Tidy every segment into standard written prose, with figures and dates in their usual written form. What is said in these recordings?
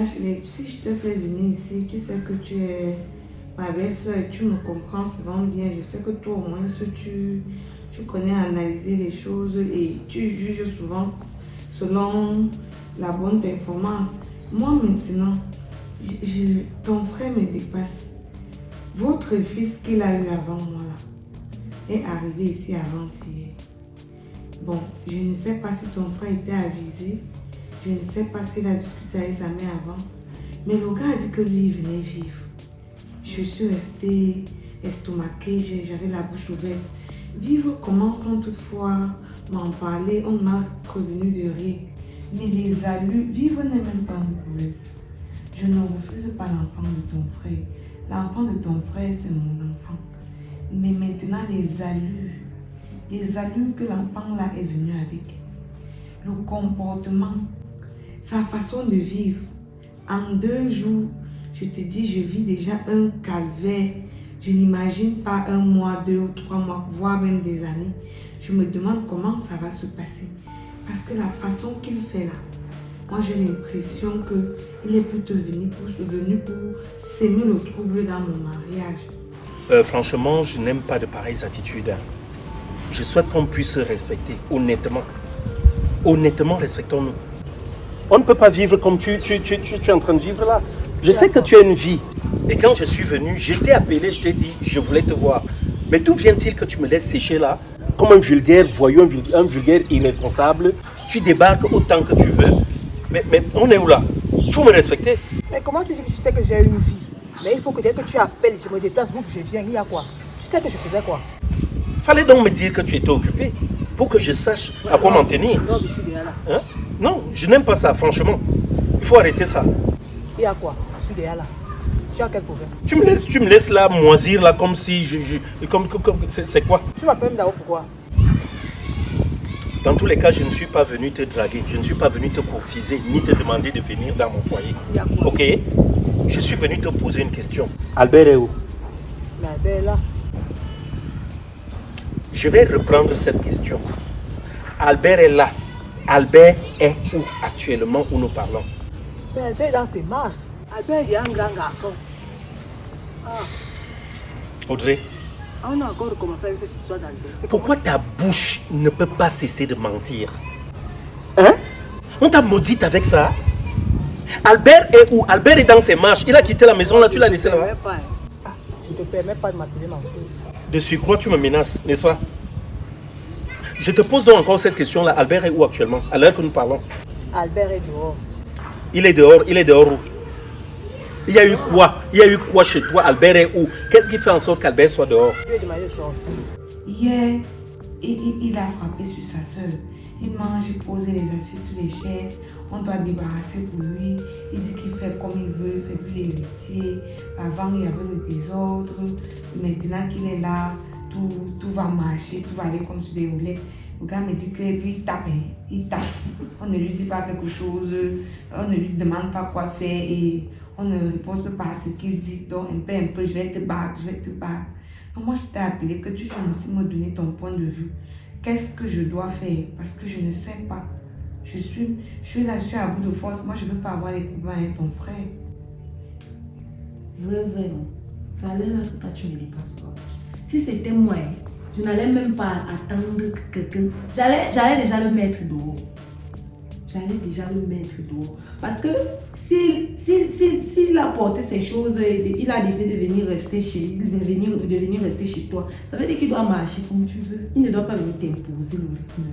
Ashley, si je te fais venir ici, tu sais que tu es ma belle-soeur et tu me comprends souvent bien. Je sais que toi, au moins, tu connais analyser les choses et tu juges souvent selon la bonne performance. Moi, maintenant, ton frère me dépasse. Votre fils qu'il a eu avant moi, là, est arrivé ici avant-hier. Bon, je ne sais pas si ton frère était avisé. Je ne sais pas s'il a discuté avec sa mère avant. Mais le gars a dit que lui, il venait vivre. Je suis restée estomaquée, j'avais la bouche ouverte. Vivre comment sans toutefois m'en parler, on m'a prévenu de rien. Mais les allures, vivre n'est même pas mon problème. Je ne refuse pas l'enfant de ton frère. L'enfant de ton frère, c'est mon enfant. Mais maintenant, les allures que l'enfant là est venu avec, le comportement, sa façon de vivre. En 2 jours, je te dis, je vis déjà un calvaire. Je n'imagine pas 1 mois, 2 ou 3 mois, voire même des années. Je me demande comment ça va se passer. Parce que la façon qu'il fait là, moi j'ai l'impression qu'il est plutôt venu pour s'aimer le trouble dans mon mariage. Franchement, je n'aime pas de pareilles attitudes. Je souhaite qu'on puisse se respecter, honnêtement. Honnêtement, respectons-nous. On ne peut pas vivre comme tu es en train de vivre là. Je sais que tu as une vie. Et quand je suis venu, je t'ai appelé, je t'ai dit, je voulais te voir. Mais d'où vient-il que tu me laisses sécher là, comme un vulgaire voyou, un vulgaire irresponsable? Tu débarques autant que tu veux. Mais on est où là? Il faut me respecter. Mais comment tu dis que tu sais que j'ai une vie? Mais il faut que dès que tu appelles, je me déplace, donc je viens, il y a quoi? Tu sais que je faisais quoi? Fallait donc me dire que tu étais occupé pour que je sache à quoi m'en tenir. Non, je suis déjà là. Hein? Non, je n'aime pas ça, franchement. Il faut arrêter ça. Il y a quoi? Je suis déjà là. Tu as quel problème? Tu me laisses là moisir là comme si c'est quoi? Tu m'appelles d'abord pourquoi? Dans tous les cas, je ne suis pas venu te draguer, je ne suis pas venu te courtiser, ni te demander de venir dans mon foyer. Il y a quoi? Ok? Je suis venu te poser une question. Albert est où? Mais Albert est là. Je vais reprendre cette question. Albert est là. Albert est où actuellement où nous parlons? Mais Albert est dans ses marches. Albert est un grand garçon. Ah. Audrey, On a encore recommencé avec cette histoire d'Albert. pourquoi ta bouche ne peut pas cesser de mentir? Hein? On t'a maudite avec ça? Albert est où? Albert est dans ses marches. Il a quitté la maison là, tu l'as laissé là. Je ne te permets pas de m'appeler menteuse. De surcroît, tu me menaces, n'est-ce pas? Je te pose donc encore cette question-là. Albert est où actuellement, à l'heure que nous parlons? Albert est dehors. Il est dehors où? Il y a eu quoi? Il y a eu quoi chez toi? Albert est où? Qu'est-ce qui fait en sorte qu'Albert soit dehors? Je lui ai demandé de sortir. Hier, il a frappé sur sa soeur. Il mange, il pose les assiettes sur les chaises. On doit débarrasser pour lui. Il dit qu'il fait comme il veut, c'est plus l'héritier. Avant, il y avait le désordre. Maintenant qu'il est là, tout va marcher, tout va aller comme sur des roulettes. Le gars me dit que lui, il tape. On ne lui dit pas quelque chose, on ne lui demande pas quoi faire et on ne répond pas à ce qu'il dit. Donc, un peu, je vais te battre. Donc, moi, je t'ai appelé que tu viens aussi me donner ton point de vue. Qu'est-ce que je dois faire? Parce que je ne sais pas. Je suis là, je suis à bout de force. Moi, je ne veux pas avoir les problèmes avec ton frère. Vraiment. Ça a l'air là que toi, tu me dépasses quoi. Si c'était moi, je n'allais même pas attendre que quelqu'un... J'allais déjà le mettre dehors. Parce que s'il a porté ces choses, il a décidé de venir rester chez toi, ça veut dire qu'il doit marcher comme tu veux. Il ne doit pas venir t'imposer le rythme.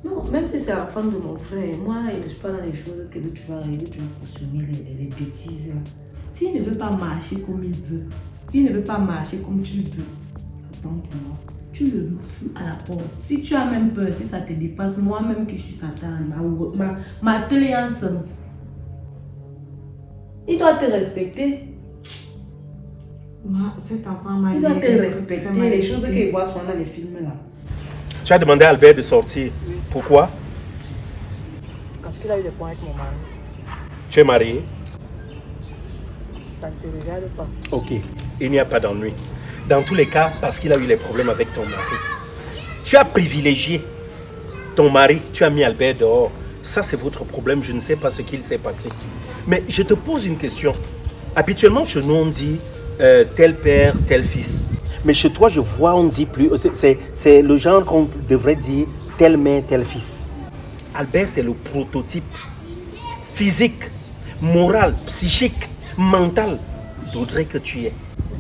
Non, même si c'est la femme de mon frère, moi, il ne suis pas dans les choses que tu vas arriver, tu vas consommer les bêtises. Là. S'il ne veut pas marcher comme il veut, s'il ne veut pas marcher comme tu veux, attends pour moi. Tu le fous à la porte. Si tu as même peur, si ça te dépasse, moi-même que je suis Satan, ma créance, il doit te respecter. Moi, cet enfant m'a dit... Il doit te respecter. Les choses qu'il voit souvent dans les films là. Tu as demandé à Albert de sortir. Oui. Pourquoi? Parce qu'il a eu des points avec mon mari. Tu es marié? Ça ne te regarde pas. Ok, il n'y a pas d'ennui. Dans tous les cas, parce qu'il a eu les problèmes avec ton mari. Tu as privilégié ton mari, tu as mis Albert dehors. Ça, c'est votre problème. Je ne sais pas ce qu'il s'est passé. Mais je te pose une question. Habituellement, chez nous, on dit tel père, tel fils. Mais chez toi, je vois, on dit plus. C'est le genre qu'on devrait dire tel mère, tel fils. Albert, c'est le prototype physique, moral, psychique, mental d'Audrey que tu es.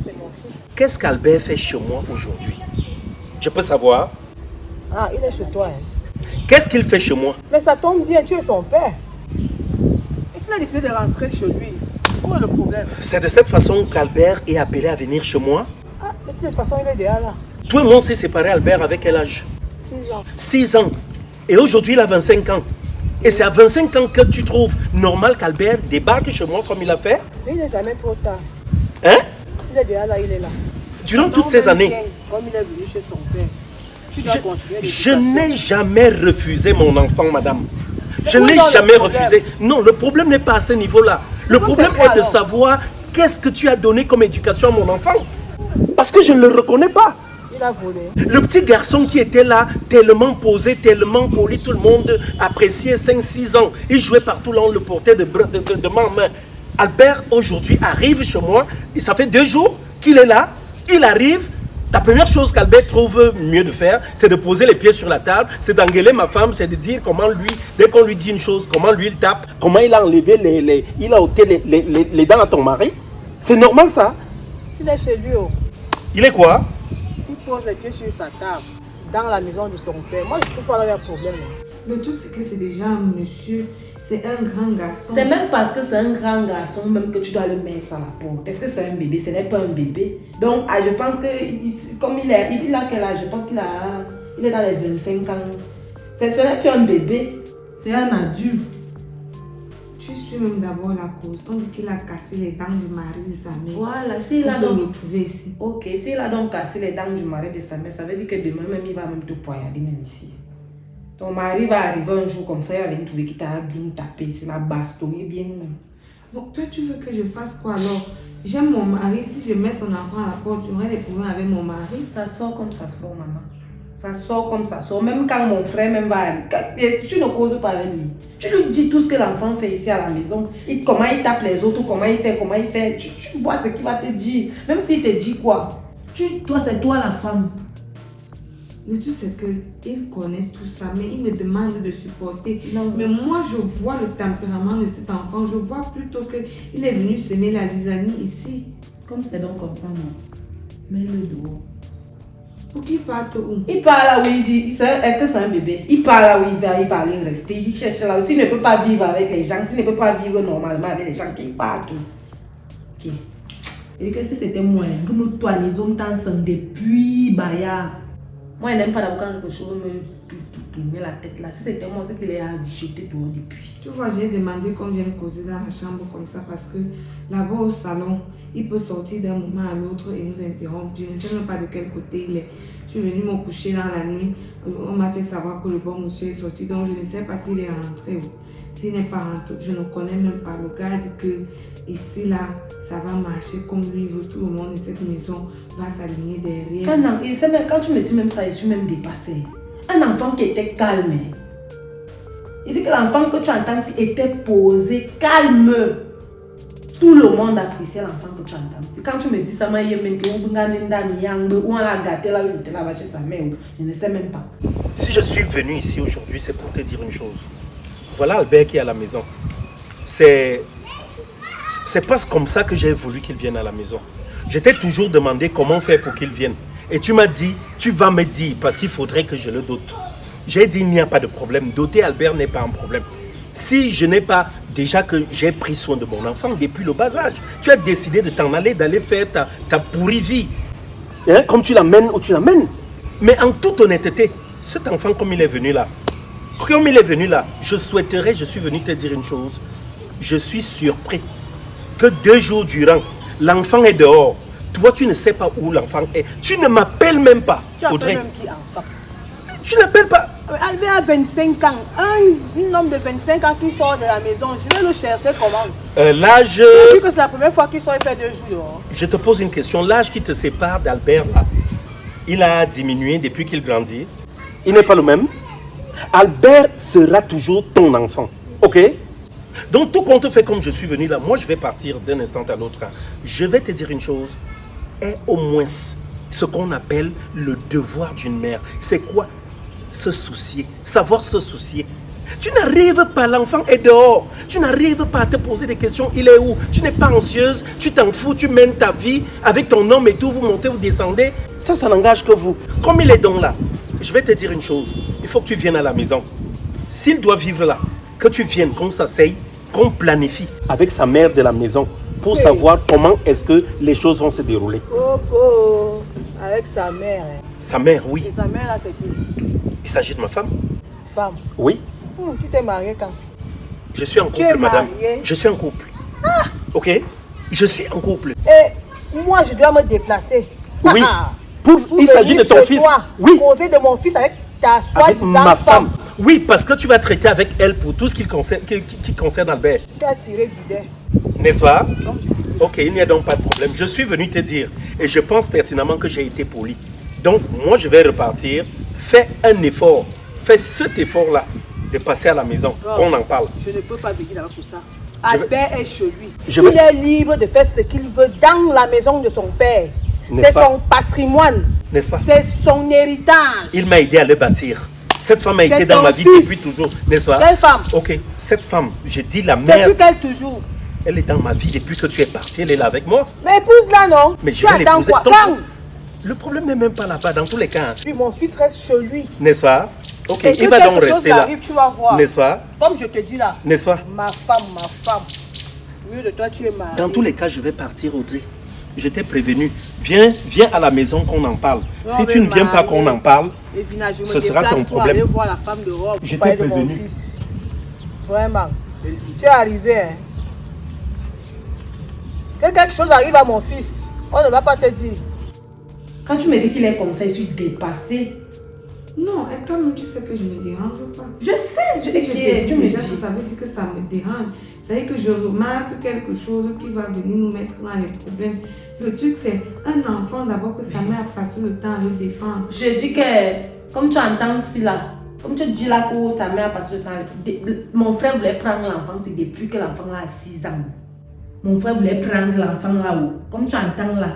C'est mon fils. Qu'est-ce qu'Albert fait chez moi aujourd'hui? Je peux savoir? Ah, il est chez toi. Hein. Qu'est-ce qu'il fait chez moi? Mais ça tombe bien, tu es son père. Et s'il a décidé de rentrer chez lui, où est le problème? C'est de cette façon qu'Albert est appelé à venir chez moi? Ah, de toute façon, il est déjà là. Toi et moi, on s'est séparés, Albert, avec quel âge? 6 ans. 6 ans. Et aujourd'hui, il a 25 ans. Et c'est à 25 ans que tu trouves normal qu'Albert débarque chez moi comme il a fait? Mais il n'est jamais trop tard. Hein? S'il est déjà là, il est là. Durant toutes ces années, Comme il est venu chez son père, tu dois continuer je n'ai jamais refusé mon enfant, madame. Je où est n'ai donc le jamais problème? refusé. Non, le problème n'est pas à ce niveau-là. Le Donc, problème c'est quoi, est de alors? savoir qu'est-ce que tu as donné comme éducation à mon enfant. Parce que je ne le reconnais pas. Il a volé. Le petit garçon qui était là, tellement posé, tellement poli, tout le monde appréciait, 5-6 ans. Il jouait partout là, on le portait de main en main. Albert, aujourd'hui, arrive chez moi, et ça fait 2 jours qu'il est là, il arrive. La première chose qu'Albert trouve mieux de faire, c'est de poser les pieds sur la table, c'est d'engueuler ma femme, c'est de dire comment lui, dès qu'on lui dit une chose, comment lui il tape, comment il a enlevé il a ôté les dents à ton mari. C'est normal ça? Il est chez lui. Oh. Il est quoi? Il pose les pieds sur sa table, dans la maison de son père. Moi, je trouve pas qu'il y a problème. Le truc, c'est que c'est déjà un monsieur, c'est un grand garçon. C'est même parce que c'est un grand garçon même que tu dois le mettre à la porte. Est-ce que c'est un bébé? Ce n'est pas un bébé. Donc, je pense que, comme il a quel âge? Je pense il est dans les 25 ans. Ce n'est plus un bébé, c'est un adulte. Tu suis même d'abord la cause. On dit qu'il a cassé les dents du mari de sa mère. Voilà, s'il Pour a se donc... retrouver ici. Ok, s'il a donc cassé les dents du mari de sa mère, ça veut dire que demain même, il va même te poignarder même ici. Ton mari va arriver un jour comme ça, il va venir trouver qu'il t'a bien tapé, c'est ma bastonné bien même. Donc toi, tu veux que je fasse quoi alors? J'aime mon mari. Si je mets son enfant à la porte, j'aurai des problèmes avec mon mari. Ça sort comme ça sort, maman. Ça sort comme ça sort. Même quand mon frère même va arriver, tu ne causes pas avec lui. Tu lui dis tout ce que l'enfant fait ici à la maison. Comment il tape les autres, comment il fait. Tu vois ce qu'il va te dire. Même s'il te dit quoi. Toi, c'est toi la femme. Le truc, c'est qu'il connaît tout ça, mais il me demande de supporter. Non. Mais moi, je vois le tempérament de cet enfant. Je vois plutôt qu'il est venu semer la zizanie ici. Comme c'est donc comme ça, non. Mets-le dehors. Pour qu'il parte où? Il part là où il dit, est-ce que c'est un bébé? Il part là où il va aller rester. Il cherche là où s'il ne peut pas vivre avec les gens, s'il ne peut pas vivre normalement avec les gens, qu'il parte. Ok. Et que si c'était moi, comme toi, les hommes t'ensemble depuis Baya. Moi, je n'aime pas d'abord quand quelque chose me tourner la tête là. Si c'était moi, c'est qu'il est à jeter dehors depuis. Tu vois, j'ai demandé qu'on vienne causer dans la chambre comme ça parce que là-bas au salon, il peut sortir d'un moment à l'autre et nous interrompre. Je ne sais même pas de quel côté il est. Je suis venue me coucher dans la nuit. On m'a fait savoir que le bon monsieur est sorti. Donc, je ne sais pas s'il est rentré ou s'il n'est pas rentré. Je ne connais même pas. Le gars dit que ici, là, ça va marcher comme lui veut. Tout le monde de cette maison va s'aligner derrière. Non, et c'est même, quand tu me dis même ça, je suis même dépassée. Un enfant qui était calme. Il dit que l'enfant que tu entends ici était posé, calme. Tout le monde appréciait l'enfant que tu entends ici. Quand tu me dis ça, on l'a gâté là, il était là chez sa mère. Je ne sais même pas. Si je suis venu ici aujourd'hui, c'est pour te dire une chose. Voilà Albert qui est à la maison. C'est pas comme ça que j'ai voulu qu'il vienne à la maison. Je t'ai toujours demandé comment faire pour qu'il vienne. Et tu m'as dit, tu vas me dire, parce qu'il faudrait que je le dote. J'ai dit, il n'y a pas de problème. Doter Albert n'est pas un problème. Si je n'ai pas, déjà que j'ai pris soin de mon enfant depuis le bas âge, tu as décidé de t'en aller, d'aller faire ta pourrie vie. Hein, comme tu l'amènes où tu l'amènes. Mais en toute honnêteté, cet enfant comme il est venu là, je suis venu te dire une chose. Je suis surpris que 2 jours durant, l'enfant est dehors. Toi, tu ne sais pas où l'enfant est. Tu ne m'appelles même pas, Tu appelles Audrey. même qui enfant? Tu n'appelles pas. Albert a 25 ans. Un homme de 25 ans qui sort de la maison, je vais le chercher comment? L'âge... Je dis que c'est la première fois qu'il sort, il fait 2 jours dehors. Je te pose une question. L'âge qui te sépare d'Albert, là, il a diminué depuis qu'il grandit. Il n'est pas le même. Albert sera toujours ton enfant. Ok? Donc tout compte fait comme je suis venu là, moi je vais partir d'un instant à l'autre. Je vais te dire une chose. Est au moins ce qu'on appelle le devoir d'une mère. C'est quoi? Se soucier. Savoir se soucier. Tu n'arrives pas, l'enfant est dehors. Tu n'arrives pas à te poser des questions. Il est où? Tu n'es pas anxieuse. Tu t'en fous. Tu mènes ta vie avec ton homme et tout. Vous montez, vous descendez. Ça n'engage que vous. Comme il est donc là, je vais te dire une chose. Il faut que tu viennes à la maison. S'il doit vivre là, que tu viennes, qu'on s'asseye, qu'on planifie avec sa mère de la maison pour savoir comment est-ce que les choses vont se dérouler. Oh, avec sa mère. Hein. Sa mère, oui. Et sa mère là, c'est qui? Il s'agit de ma femme. Femme? Oui. Tu t'es mariée quand? Je suis en couple, madame. Je suis en couple. Ah. Ok? Je suis en couple. Et moi, je dois me déplacer. Oui. Il s'agit de ton fils. Oui. Causer de mon fils avec ta soi-disant ma femme. Oui, parce que tu vas traiter avec elle pour tout ce qui concerne Albert. Tu as tiré bidet. N'est-ce pas? Ok, il n'y a donc pas de problème. Je suis venu te dire et je pense pertinemment que j'ai été poli. Donc, moi, je vais repartir. Fais un effort. Fais cet effort-là de passer à la maison, qu'on en parle. Je ne peux pas venir là pour ça. Albert est chez lui. Il est libre de faire ce qu'il veut dans la maison de son père. C'est son patrimoine. N'est-ce pas? C'est son héritage. Il m'a aidé à le bâtir. Cette femme a été dans ma vie depuis toujours, n'est-ce pas? Quelle femme? Ok, cette femme, j'ai dit la mère. Depuis qu'elle toujours? Elle est dans ma vie depuis que tu es parti, elle est là avec moi. Mais épouse-la, non? Mais je vais l'épouser. Quand? Le problème n'est même pas là-bas, dans tous les cas. Puis mon fils reste chez lui. N'est-ce pas? Ok, et il va donc rester là. Tu vas voir. N'est-ce pas? Comme je te dis là. N'est-ce pas? Ma femme. Mieux de toi, tu es marié. Dans tous les cas, je vais partir, Audrey. Je t'ai prévenu. Viens à la maison qu'on en parle. Si tu ne viens pas qu'on en parle, ce sera ton problème. Je vais voir la femme de robe. Je t'ai prévenu. Mon fils. Vraiment. Tu es arrivé. Hein? Que quelque chose arrive à mon fils, on ne va pas te dire. Quand tu me dis qu'il est comme ça, je suis dépassée. Non, et toi-même, tu sais que je ne dérange pas. Je sais, Si je te dis déjà, ça veut dire que ça me dérange. Ça veut dire que je remarque quelque chose qui va venir nous mettre dans les problèmes. Le truc, c'est un enfant d'abord que sa mère a passé le temps à le défendre. Je dis que, comme tu entends ici là, comme tu dis là que sa mère a passé le temps, mon frère voulait prendre l'enfant, c'est depuis que l'enfant a 6 ans. Mon frère voulait prendre l'enfant là-haut. Comme tu entends là.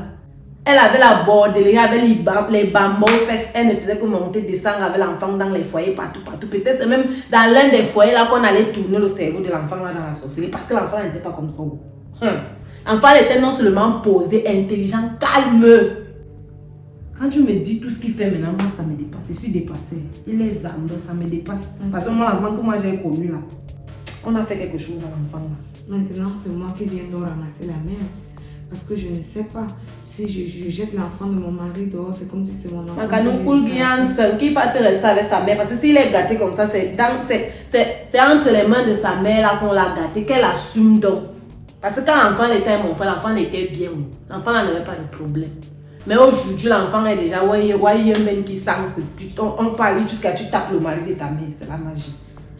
Elle avait la bordelée, avec les bambous, elle ne faisait que monter, descendre avec l'enfant dans les foyers, partout. Peut-être c'est même dans l'un des foyers là qu'on allait tourner le cerveau de l'enfant là dans la sorcellerie. Parce que l'enfant n'était pas comme ça. L'enfant était non seulement posé, intelligent, calme. Quand tu me dis tout ce qu'il fait maintenant, moi ça me dépasse. Je suis dépassée. Il est âme, ça me dépasse. Parce que moi, l'enfant que moi j'ai connu là, on a fait quelque chose à l'enfant là. Maintenant, c'est moi qui viens de ramasser la merde. Parce que je ne sais pas. Si je jette l'enfant de mon mari dehors, c'est comme si c'est mon enfant. Qui va te rester avec sa mère? Parce que s'il est gâté comme ça, c'est entre les mains de sa mère là qu'on l'a gâté, qu'elle assume donc. Parce que quand l'enfant était mon frère, l'enfant était bien. L'enfant n'avait pas de problème. Mais aujourd'hui, l'enfant est déjà, même qui sent, on parle jusqu'à tu tapes le mari de ta mère, c'est la magie.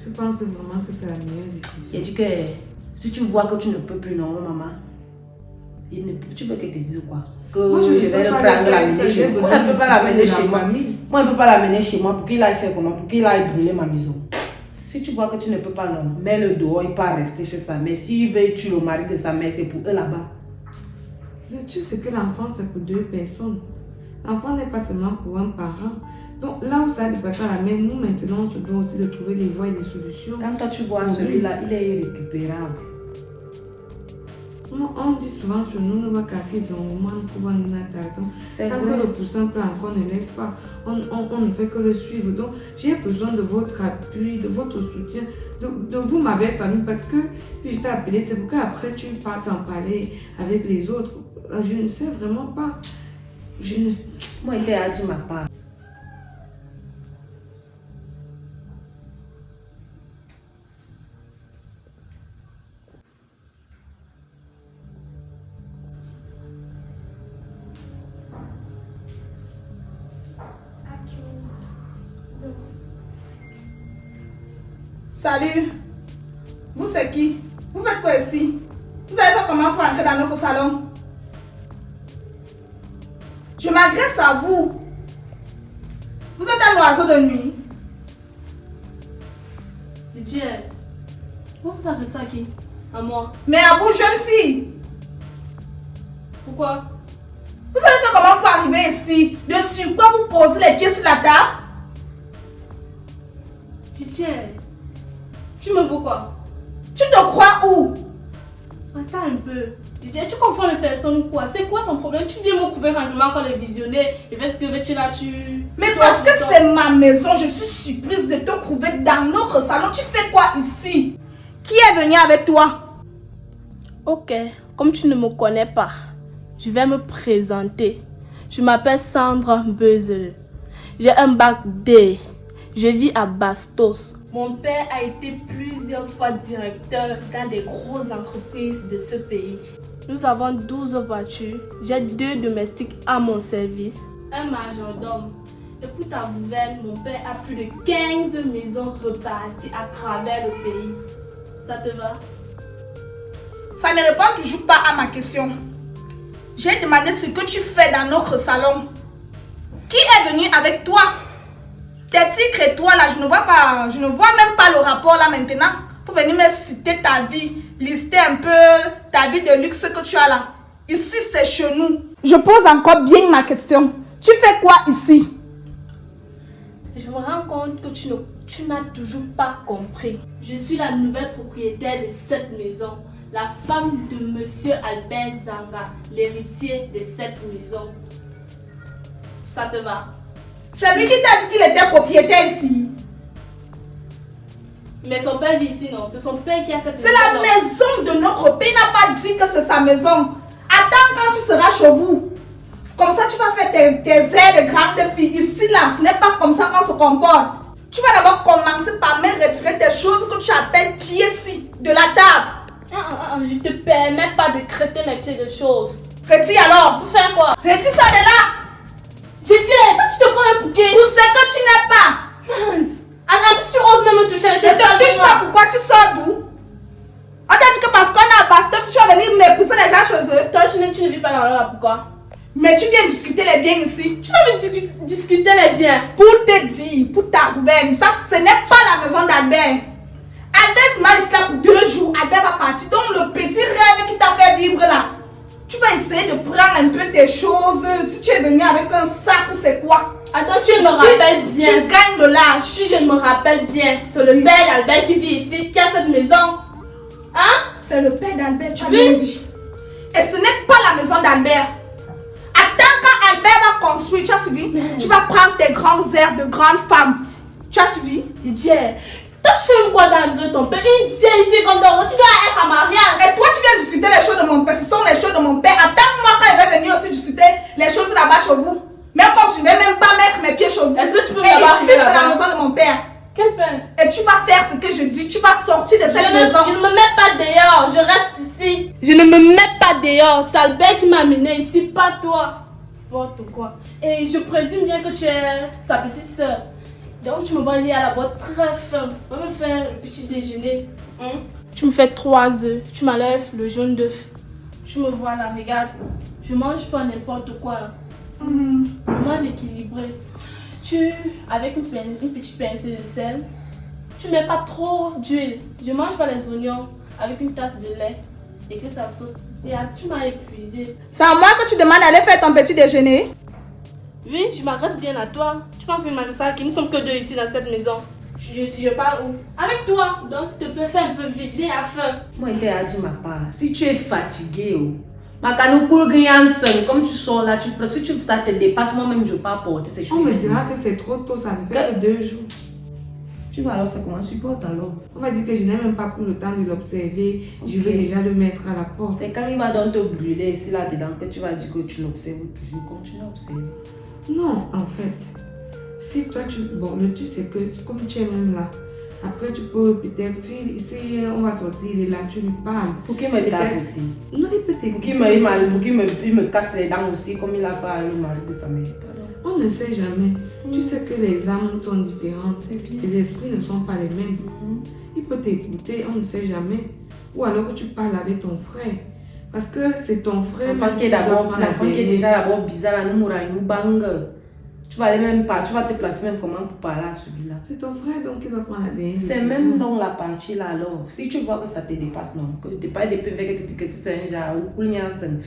Je pense vraiment que c'est la meilleure décision. Il dit que si tu vois que tu ne peux plus, non, maman, tu veux qu'elle te dise quoi? Que moi, je vais le prendre, l'amener chez moi. Moi, je ne peux pas l'amener chez moi. Moi, je ne peux pas l'amener chez moi pour qu'il aille faire comment? Pour qu'il aille brûler ma maison. Si tu vois que tu ne peux pas, non, mets-le dehors, il peut rester chez sa mère. S'il veut tuer le mari de sa mère, c'est pour eux là-bas. Le truc, c'est que l'enfant, c'est pour 2 personnes. L'enfant n'est pas seulement pour un parent. Donc là où ça a dépassé à la main, nous maintenant, on se doit aussi de trouver des voies et des solutions. Quand toi tu vois celui-là, il est irrécupérable. On dit souvent sur nous, nous va quartier dans le moment où on a tant que le poussin peut encore ne laisse pas, on ne fait que le suivre. Donc j'ai besoin de votre appui, de votre soutien, de vous, ma belle famille, parce que je t'ai appelé, c'est pour qu'après tu partes en parler avec les autres. Je ne sais vraiment pas. Moi, il t'a dit ma part. Salut, vous c'est qui? Vous faites quoi ici? Vous savez pas comment pour entrer dans notre salon? Je m'agresse à vous. Vous êtes un oiseau de nuit. Didier, pourquoi vous avez ça à qui? À moi. Mais à vous, jeune fille, Pourquoi? vous savez faire comment pour arriver ici? De sur quoi vous posez les pieds sur la table? Didier, tu me vois quoi? Tu te crois où? Attends un peu. Didier, tu confonds les personnes ou quoi? C'est quoi ton problème? Tu viens me couvrir rapidement quand les visionner et fais ce que veux-tu là, Mais parce que c'est ma maison, je suis surprise de te trouver dans notre salon. Tu fais quoi ici? Qui est venu avec toi? Ok, comme tu ne me connais pas, je vais me présenter. Je m'appelle Sandra Bezel. J'ai un bac D. Je vis à Bastos. Mon père a été plusieurs fois directeur dans des grosses entreprises de ce pays. Nous avons 12 voitures. J'ai 2 domestiques à mon service, un majordome. Et pour ta nouvelle, mon père a plus de 15 maisons reparties à travers le pays. Ça te va? Ça ne répond toujours pas à ma question. J'ai demandé ce que tu fais dans notre salon. Qui est venu avec toi? Tes tigres et toi là, je ne vois même pas le rapport là maintenant. Pour venir me citer ta vie, lister un peu ta vie de luxe que tu as là. Ici c'est chez nous. Je pose encore bien ma question. Tu fais quoi ici? Je me rends compte que tu n'as toujours pas compris. Je suis la nouvelle propriétaire de cette maison. La femme de Monsieur Albert Zanga, l'héritier de cette maison. Ça te va? C'est lui qui t'a dit qu'il était propriétaire ici. Mais son père vit ici, non? C'est son père qui a cette maison. C'est la maison de notre père. Il n'a pas dit que c'est sa maison. Attends quand tu seras chez vous. Comme ça, tu vas faire tes airs de grande fille. Ici, là, ce n'est pas comme ça qu'on se comporte. Tu vas d'abord commencer par même retirer tes choses que tu appelles pieds-ci de la table. Je ne te permets pas de crêter mes pieds de choses. Retire alors. Pour faire quoi? Retire ça de là. J'ai dit, toi, tu te prends un bouquet. Où c'est que tu n'es pas? Mince. Alors, tu oses même me toucher avec tes Ne te touche pas, pourquoi tu sors d'où? On t'a dit que parce qu'on est à Bastos, tu vas venir mépriser les gens chez eux. Toi, tu ne vis pas là, pourquoi? Mais tu viens discuter les biens ici. Tu vas me discuter les biens. Pour te dire, pour ta gouverne, ça ce n'est pas la maison d'Albert. Albert m'a ici là pour 2 jours, Albert va partir. Donc le petit rêve qui t'a fait vivre là, tu vas essayer de prendre un peu tes choses. Si tu es venu avec un sac ou c'est quoi? Attends, tu me rappelles bien. Tu gagnes de l'âge. Si je me rappelle bien, c'est le père d'Albert qui vit ici, qui a cette maison. Hein? C'est le père d'Albert, tu as Oui. bien dit. Et ce n'est pas la maison d'Albert. Attends quand Albert va construire, tu as suivi? Tu vas prendre tes grands airs de grande femme. Tu as suivi? Dieu, toi tu fais quoi dans la maison de ton père? Une vieille fille comme toi, tu dois être à mariage. Et toi tu viens discuter les choses de mon père, ce sont les choses de mon père. Attends-moi quand il va venir aussi discuter les choses là-bas chez vous. Même comme je ne vais même pas mettre mes pieds chez vous. Est-ce que tu peux me Et voir ici c'est là-bas? la maison de mon père. Quel père? Et tu vas faire ce que je dis, tu vas sortir de cette Je maison. ne me mets pas dehors, je reste ici. Je ne me mets pas dehors, c'est Albert qui m'a amené ici, pas toi. N'importe quoi. Et je présume bien que tu es sa petite soeur. Donc tu me vois aller à la boîte très faim. Va me faire le petit déjeuner. Tu me fais 3 œufs, tu m'enlèves le jaune d'œuf. Tu me vois là, regarde. Je mange pas n'importe quoi. Je mange équilibré. Avec une petite pincée de sel, tu mets pas trop d'huile. Je mange pas les oignons avec une tasse de lait et que ça saute. Et tu m'as épuisé. C'est à moi que tu demandes d'aller faire ton petit déjeuner. Oui, je m'adresse bien à toi. Tu penses que je m'adresse à qui? Nous sommes que 2 ici dans cette maison. Je parle où? Avec toi. Donc s'il te plaît, fais un peu vite. J'ai à faim. Moi, il t'a dit ma part. Si tu es fatigué, comme tu sors là, si ça te dépasse, moi-même je ne peux pas porter ces choses. On me dira que c'est trop tôt, ça ne fait que 2 jours. Tu vas alors faire comment? Supporte alors. On va dire que je n'ai même pas pris le temps de l'observer. Je vais déjà le mettre à la porte. C'est quand il va donc te brûler ici là-dedans que tu vas dire que tu l'observes toujours. Continue à observer. Non, en fait, si toi Bon, le truc c'est que comme tu es même là, après tu peux peut-être, si on va sortir, il est là, tu lui parles. Pour qu'il me tape aussi. Non, il peut Pour t'écouter. qu'il me casse les dents aussi, comme il a fait à le mari de sa mère. On ne sait jamais. Tu sais que les âmes sont différentes. Les esprits ne sont pas les mêmes. Il peut t'écouter, on ne sait jamais. Ou alors que tu parles avec ton frère. Parce que c'est ton frère. L'enfant qui est déjà d'abord bizarre, nous mourons, nous bang. Tu vas aller même pas, tu vas te placer même comment pour parler à celui-là. C'est ton frère donc qui va prendre la dernière C'est décision. même dans la partie là alors. Si tu vois que ça te dépasse, non, que tu pas des peu avec que si c'est un genre ou une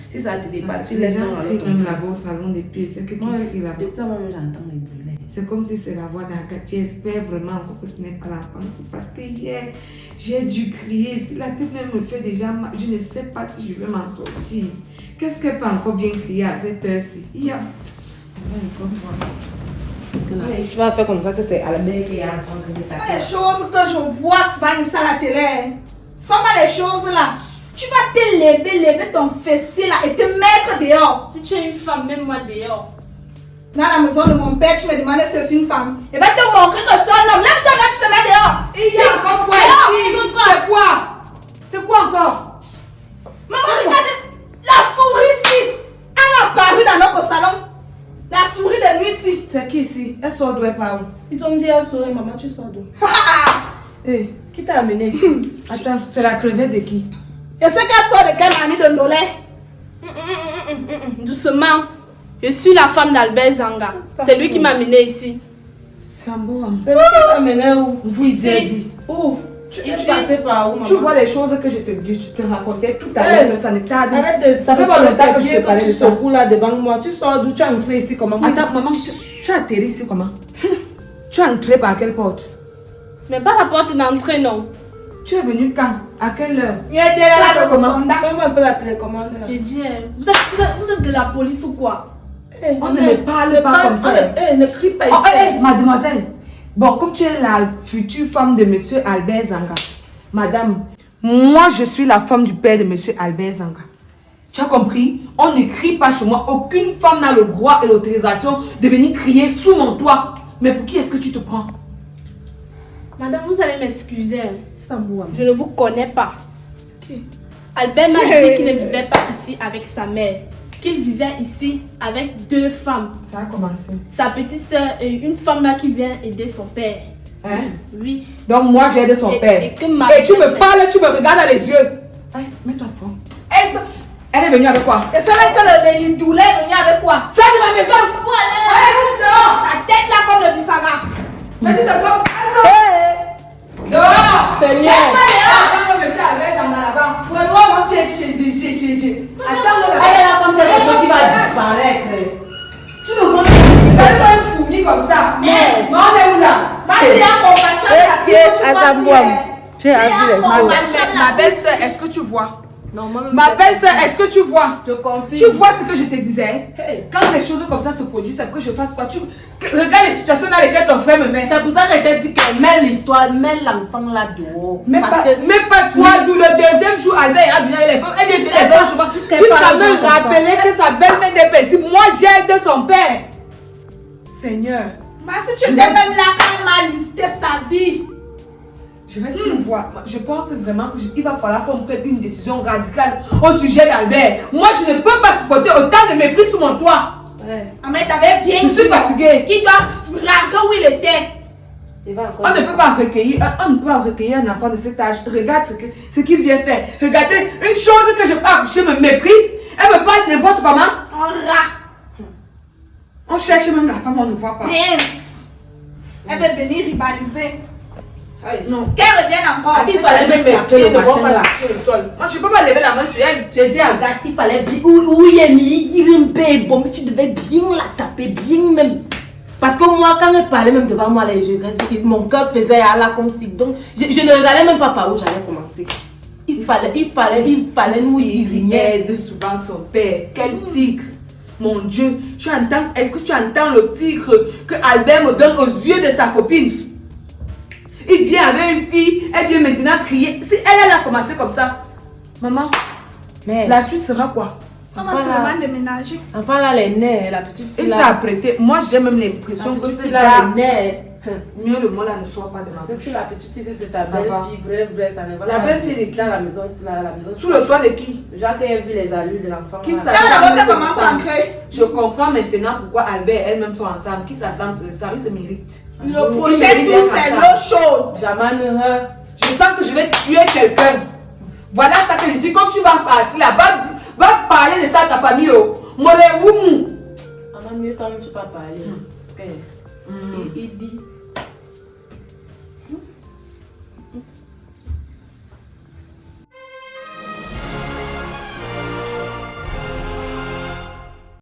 si ça te dépasse, tu Les laisses gens non crient alors. même là-bas au salon des pieds, c'est que qui crie là-bas. Depuis là, moi j'entends les brûlés. C'est comme si c'est la voix d'Agathe. J'espère vraiment encore que ce n'est pas l'enfant. Parce que hier, j'ai dû crier. Si la tête même me fait déjà mal, je ne sais pas si je vais m'en sortir. Qu'est-ce qu'elle peut encore bien crier à cette heure-ci? Il y a... Tu vas faire comme ça que c'est à la mère qui a rencontré ta Pas les choses que je vois souvent ici à la télé. Ce sont pas les choses là. Tu vas te lever ton fessier là et te mettre dehors. Si tu es une femme, mets-moi dehors. Dans la maison de mon père, tu me demandais si c'est une femme. Et va te montrer que c'est un homme. Lève-toi là, tu te mets dehors. Il y a encore quoi ici? C'est quoi? C'est quoi encore? Maman, regarde la souris ici. Elle a apparu dans notre salon. La souris de nuit ici. C'est qui ici? Elle sort d'où? Elle part où? Ils t'ont dit à sourire, maman, tu sors d'où? Hé, Qui t'a amené ici? attends, c'est la crevette de qui? Je sais qu'elle sort de quelle mamie de Ndolé. Doucement. Je suis la femme d'Albert Zanga. C'est lui qui m'a amené ici. Sambo, C'est lui qui t'a amené où? vous y êtes. Où? Tu es Ici. passé par où, maman? Tu vois les choses que je te racontais tout à Hey. l'heure, ça ne tarde. Arrête de Ça fait pas longtemps que je te parlais tu de ça. secoues là devant moi. Tu sors d'où? Tu es entré ici comment? Attends, maman, tu as atterri ici comment? Tu es entré par quelle porte? Mais pas la porte d'entrée, non. Tu es venu quand? À quelle heure? Il est derrière Ça fait la comment? maison. Donne-moi un peu la télécommande là. J'ai dit, vous êtes de la police ou quoi? Hey, On ne me parle pas comme ça. Ne crie pas ici. Oh, hé, mademoiselle. Bon, comme tu es la future femme de monsieur Albert Zanga, madame, moi je suis la femme du père de monsieur Albert Zanga. Tu as compris? On ne crie pas chez moi. Aucune femme n'a le droit et l'autorisation de venir crier sous mon toit. Mais pour qui est-ce que tu te prends? Madame, vous allez m'excuser. Samboua. Je ne vous connais pas. Qui? Albert m'a dit qu'il ne vivait pas ici avec sa mère. Qu'il vivait ici avec 2 femmes. Ça a commencé. Sa petite soeur et une femme là qui vient aider son père. Hein? Oui. Donc moi j'ai aidé son Et- père. et que ma Et tu me mère- parles, tu me regardes dans les yeux. Hey, mets-toi à toi. Elle est venue avec quoi? Et c'est vrai que le Lindoulé est venu avec quoi? Ça de ma maison! Allez, bouge dehors! Ta tête là comme le bifaga. Vas-y, t'as quoi? Dehors! Seigneur. Attends, monsieur Albert, ça m'a là-bas. Redois. Attends, Elle est là comme quelque chose qui va disparaître. tu me vois, donne-moi un fourmi comme ça. Yes. Mais on est où là? Bah, tu as combattu avec la fille que tu vois attends, si, moi. Tu as combattu avec Ma la belle-sœur, est-ce que tu vois? Non, moi Ma belle-sœur, est-ce que tu vois? Je confie. Tu vois ce que je te disais? Quand les choses comme ça se produisent, c'est pour que je fasse quoi? Regarde les situations dans lesquelles ton frère me met. C'est pour ça que je t'ai dit que mets l'histoire, mets l'enfant là dehors. Même Parce pas 3 jours, le deuxième jour, Albert ira venir avec les femmes. Elle vient les femmes, jusqu'à jusqu'à pas me comme ça. rappeler que sa belle-mère n'est pas ici. Moi, j'ai aidé son père. Seigneur, Bah, si tu étais même là quand il m'a listé sa vie. je vais tout voir. Je pense vraiment qu'il va falloir qu'on prenne une décision radicale au sujet d'Albert. Moi, je ne peux pas supporter autant de mépris sous mon toit. Ouais, Ah, mais t'avais bien Je suis dit fatiguée. qu'il doit rentrer où il était. il va encore. On ne peut pas recueillir un enfant de cet âge. Regarde ce qu'il vient faire. Regardez, une chose que je peux accoucher me méprise. Elle me parle n'importe comment. On rat. On cherche même la femme, on ne voit pas. Mince. Elle veut venir rivaliser. Non. Qu'elle revienne encore. Il fallait même Mes pieds ne vont machin pas là. lâcher le sol. Moi, je ne peux pas lever la main sur elle. J'ai dit à Gat, il fallait bien. Où il est mis, il est un peu bon, mais tu devais bien la taper, bien même. Parce que moi, quand elle parlait même devant moi, mon cœur faisait là comme si. Donc, je ne regardais même pas par où j'allais commencer. Il fallait nous Il irrigner. aide souvent son père. Quel tigre. Mon Dieu, est-ce que tu entends le tigre que Albert me donne aux yeux de sa copine? Il vient avec une fille, elle vient maintenant crier. Si elle a commencé comme ça, maman, Mais la suite sera quoi? Comment Voilà. c'est le de déménager? enfin là, les nez, la petite Et fille ça là. a prêté. Moi, j'ai même La l'impression que petite ce fille là, gars, les nez. mieux le mot là ne soit pas de ma C'est bouche. si la petite fille, c'est ta Ça belle va. fille, vraie, ça ne va La pas. belle fille de qui? Là, la maison, c'est là, la maison. Sous le toit de qui? Jacques a vu les allures de l'enfant. Qui là. ça? Elle Ça a me fait comment ressemble. rentrer? Je comprends maintenant pourquoi Albert et elle-même sont ensemble. Qui s'assemble sur le sang, ils se méritent. Le prochain tour, c'est l'eau chaude. Jamanera. Je sens que je vais tuer quelqu'un. Voilà ça que je dis. Quand tu vas partir là, va parler de ça à ta famille. Oh. Morewoumou. Maman, mieux quand même tu peux parler. frère. Et il dit,